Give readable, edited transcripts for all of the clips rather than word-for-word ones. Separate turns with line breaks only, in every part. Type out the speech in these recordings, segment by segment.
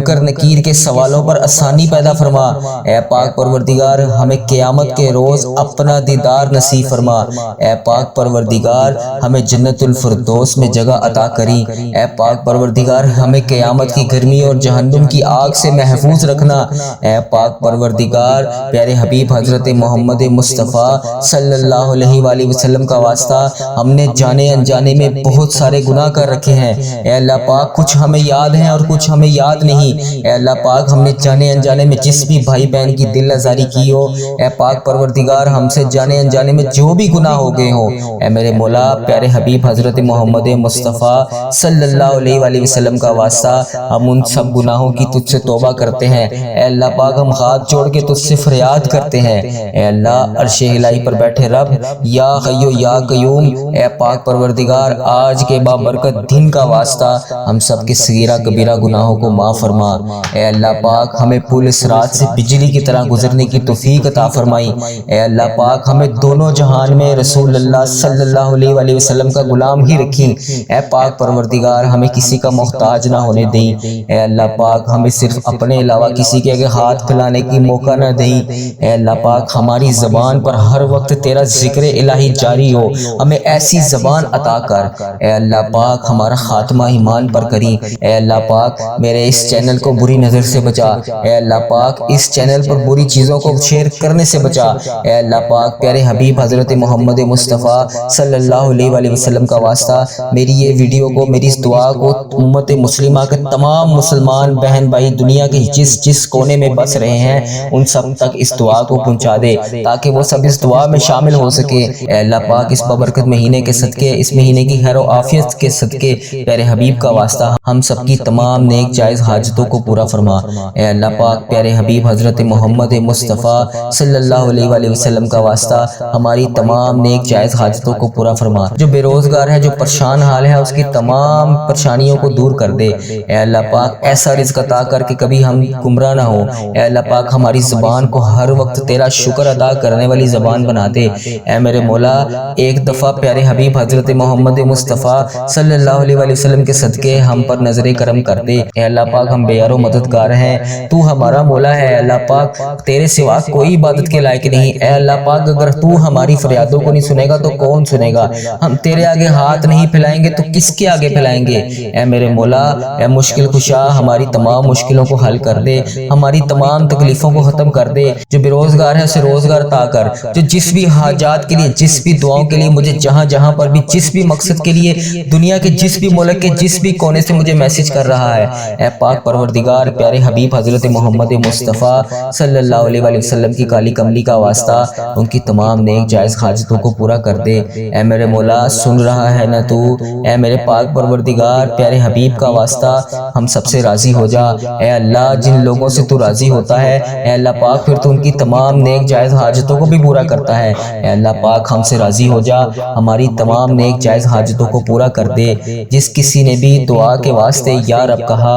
منکر نکیر کے سوالوں پر آسانی پیدا فرما۔ اے پاک پروردگار ہمیں قیامت کے روز اپنا دیدار نصیب فرما۔ اے پاک پروردگار ہمیں جنت الفردوس میں جگہ عطا کری۔ اے پاک پروردگار ہمیں قیامت کی گرمی اور جہنم کی آگ سے محفوظ رکھنا۔ اے پاک پروردگار پیارے حبیب حضرت محمد مصطفیٰ صلی اللہ علیہ وآلہ وسلم کا واسطہ ہم نے جانے انجانے میں بہت سارے گناہ کر رکھے ہیں۔ اے اللہ پاک کچھ ہمیں یاد ہیں اور کچھ ہمیں یاد نہیں۔ اے اللہ پاک ہم نے جانے انجانے میں جس بھی بھائی بہن کی دل آزاری کی ہو، اے پاک پروردگار ہم سے جانے انجانے میں جو بھی گناہ ہو گئے ہوں، اے میرے مولا پیارے حبیب حضرت محمد مصطفیٰ صلی اللہ علیہ وآلہ وسلم کا واسطہ ہم ان سب گناہوں کی تجھ سے توبہ کرتے ہیں۔ اے اللہ پاک ہم ہاتھ جوڑ کے تجھ سے فریاد کرتے ہیں۔ اے اللہ عرش الہی پر بیٹھے رب یا حیو یا قیوم، اے پاک پروردگار آج کے بابرکت دن کا واسطہ ہم سب کے صغیرہ کبیرہ گناہوں کو معاف فرما۔ اے اللہ پاک ہمیں پل صراط سے بجلی کی طرح گزرنے کی توفیق عطا فرمائی۔ اے اللہ پاک ہمیں دونوں جہان میں رسول اللہ صلی اللہ علیہ وآلہ وسلم کا غلام ہی رکھی۔ اے پاک پروردگار ہمیں کسی کا محتاج نہ ہونے دیں۔ اے اللہ پاک ہمیں صرف اپنے علاوہ کسی کے آگے ہاتھ پھیلانے کی موقع نہ دیں۔ اے اللہ پاک ہماری زبان پر ہر وقت تیرا ذکر الہی جاری ہو، ہمیں ایسی زبان عطا کر۔ اے اللہ پاک ہمارا خاتمہ ایمان پر کری۔ اے اللہ پاک میرے اس چینل کو بری نظر سے بچا۔ اے اللہ پاک اس چینل پر بری چیزوں کو شیئر کرنے سے بچا۔ اے اللہ پاک پیارے حبیب حضرت محمد مصطفیٰ صلی اللہ علیہ وآلہ وسلم کا واسطہ میری یہ ویڈیو کو، میری اس دعا کو امت مسلمہ کے تمام مسلمان بہن بھائی دنیا کے جس کونے میں بس رہے ہیں ان سب تک اس دعا کو پہنچا دے تاکہ وہ سب اس دعا میں شامل ہو سکے۔ اے اللہ پاک اس بابرکت مہینے کے صدقے، اس مہینے کی خیر و عافیت کے صدقے پیارے حبیب کا واسطہ ہم سب کی تمام نیک جائز حاجتوں کو پورا فرما۔ اے اللہ پاک پیارے حبیب حضرت محمد مصطفیٰ صلی اللہ علیہ وآلہ وسلم کا واسطہ ہماری تمام نیک جائز حاجتوں کو پورا فرما۔ جو بے روزگار ہے، جو پریشان حال ہے، اس کی تمام پریشانیوں کو دور کر دے۔ اے اللہ پاک ایسا رزق عطا کر کے کبھی ہم گمراہ نہ ہو۔ اے اللہ پاک ہماری زبان کو ہر وقت تیرا شکر ادا کرنے والی زبان بنا دے۔ اے میرے مولا ایک دفعہ پیارے حبیب حضرت محمد مصطفیٰ صلی اللہ علیہ وآلہ وسلم کے صدقے ہم پر نظر کرم کر دے۔ اے اللہ پاک ہم بے یار و مددگار ہیں، تو ہمارا مولا ہے۔ اے اللہ پاک تیرے سوا کوئی عبادت کے لائق نہیں۔ اے اللہ پاک اگر تو ہماری فریادوں کو نہیں سنے گا تو کون سنے گا؟ ہم تیرے آگے ہاتھ نہیں پھیلائیں گے تو کس کے آگے پھیلائیں گے؟ اے میرے مولا اے مشکل کشا ہماری تمام مشکلوں کو حل کر دے، ہماری تمام تکلیفوں کو ختم کر دے۔ جو بے روزگار ہے اسے روزگار عطا کر، جو جس بھی حاجات کے لیے، جس بھی دعاؤں کے لیے مجھے جہاں پر بھی جس بھی مقصد کے لیے دنیا کے جس بھی ملک کے جس بھی کونے سے مجھے میسج کر رہا ہے، اے پاک پروردگار پیارے حبیب حضرت محمد مصطفیٰ صلی اللہ علیہ وآلہ وسلم کی کالی کملی کا واسطہ ان کی تمام نیک جائز حاجتوں کو پورا کر دے۔ اے میرے مولا سن رہا ہے نا تو؟ اے میرے پاک پروردگار پیارے حبیب کا واسطہ ہم سب سے راضی ہو جا۔ اے اللہ جن لوگوں سے تو راضی ہوتا ہے اے اللہ پاک پھر تو ان کی تمام نیک جائز حاجتوں کو بھی پورا کرتا ہے۔ اے اللہ پاک ہم سے راضی ہو جا، ہماری تمام نیک جائز حاجتوں کو پورا کر دے۔ جس کسی نے بھی دعا کے واسطے یا رب کہا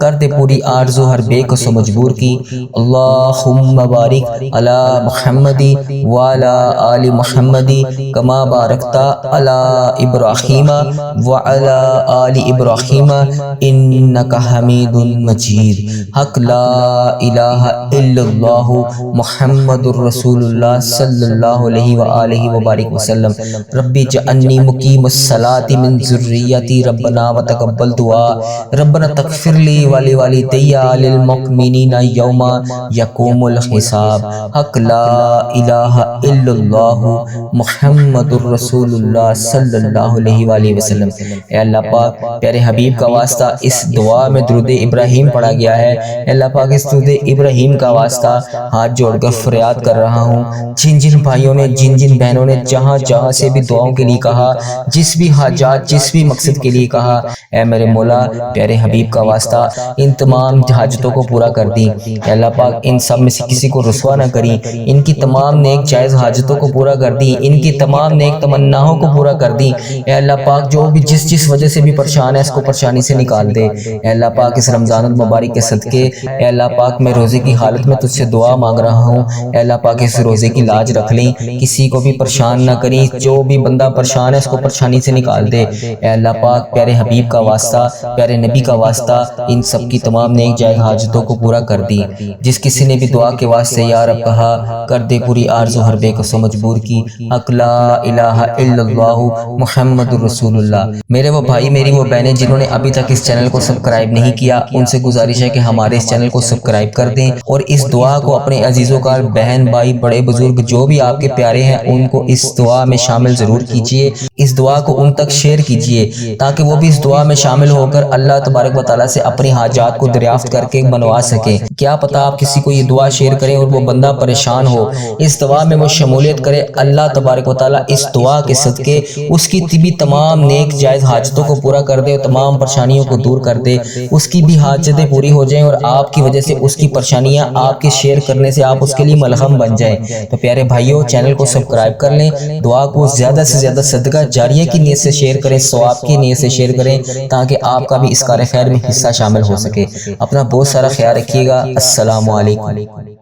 کر دے پوری آرزو ہر بے کس و مجبور کی۔ اللہم بارک علی محمد وعلی آل محمد کما بارکتا علی ابراہیم وعلی آل ابراہیم انک حمید مجید۔ حق لا الہ الا اللہ محمد الرسول اللہ صلی اللہ علیہ وآلہ وبارک وسلم۔ ربی جعلنی مقیم الصلاۃ من ذریتی ربنا وتقبل دعا ربنا تغفر لی ولوالدی للمؤمنین یوم یقوم الحساب۔ حق لا الہ الا اللہ محمد الرسول اللہ صلی اللہ علیہ وآلہ وسلم۔ اے اللہ پاک پیارے حبیب کا واسطہ اس دعا میں درود ابراہیم پڑھا گیا ہے۔ اے اللہ پاک اس درود ابراہیم کا واسطہ ہاتھ جوڑ کر فریاد کر رہا ہوں، جن بھائیوں نے جن بہنوں نے جہاں سے بھی دعاؤں کے لیے کہا، جس بھی حاجات جس بھی مقصد کے لیے کہا، اے میرے مولا پیارے حبیب کا واسطہ ان تمام حاجتوں کو پورا کر دی۔ اے اللہ پاک ان سب میں سے کسی کو رسوا نہ کری، ان کی تمام نیک جائز حاجتوں کو پورا کر دی، ان کی تمام نیک تمناؤں کو پورا کر دی۔ اے اللہ پاک جو بھی جس وجہ سے بھی پریشان ہے اس کو پریشانی سے نکال دے۔ اے اللہ پاک اس رمضان المبارک کے صدقے اے اللہ پاک میں روزے کی حالت میں تجھ سے دعا مانگ رہا ہوں، اے اللہ پاک اس روزے کی لاج رکھ لیں، کسی کو بھی پریشان نہ کریں، جو بھی بندہ پریشان ہے اس کو پریشانی سے نکال دے۔ اے اللہ پاک پیارے حبیب کا واسطہ، پیارے نبی کا واسطہ ان سب سب کی تمام نیک جائز حاجتوں کو پورا کر دی۔ جس کسی نے بھی دعا کے واسطے یا رب کہا، کر دے پوری آرزو ہر بے کس و مجبور کی۔ حق لا الہ الا اللہ محمد رسول اللہ۔ میرے وہ بھائی، میری وہ بہنیں جنہوں نے ابھی تک اس چینل کو سبسکرائب نہیں کیا، ان سے گزارش ہے کہ ہمارے اس چینل کو سبسکرائب کر دیں اور اس دعا کو اپنے عزیزوں کا، بہن بھائی بڑے بزرگ جو بھی آپ کے پیارے ہیں ان کو اس دعا میں شامل ضرور کیجئے۔ اس دعا کو ان تک شیئر کیجئے تاکہ وہ بھی اس دعا میں شامل ہو کر اللہ تبارک و تعالیٰ سے اپنی حاجات کو دریافت کر کے منوا سکیں۔ کیا پتہ آپ کسی کو یہ دعا شیئر کریں اور وہ بندہ پریشان ہو، اس دعا میں وہ شمولیت کرے، اللہ تبارک و تعالیٰ اس دعا کے صدقے اس کی طبی تمام نیک جائز حاجتوں کو پورا کر دے اور تمام پریشانیوں کو دور کر دے، اس کی بھی حاجتیں پوری ہو جائیں اور آپ کی وجہ سے اس کی پریشانیاں آپ کے شیئر کرنے سے آپ اس کے لیے ملہم بن جائیں۔ تو پیارے بھائیوں، چینل کو سبسکرائب کر لیں، دعا کو زیادہ سے زیادہ صدقہ جاریہ کی نیت سے شیئر کریں، ثواب کی نیت سے شیئر کریں تاکہ آپ کا بھی اس کار خیر میں حصہ شامل ہو سکے۔ اپنا بہت سارا خیال رکھیے گا۔ السلام علیکم۔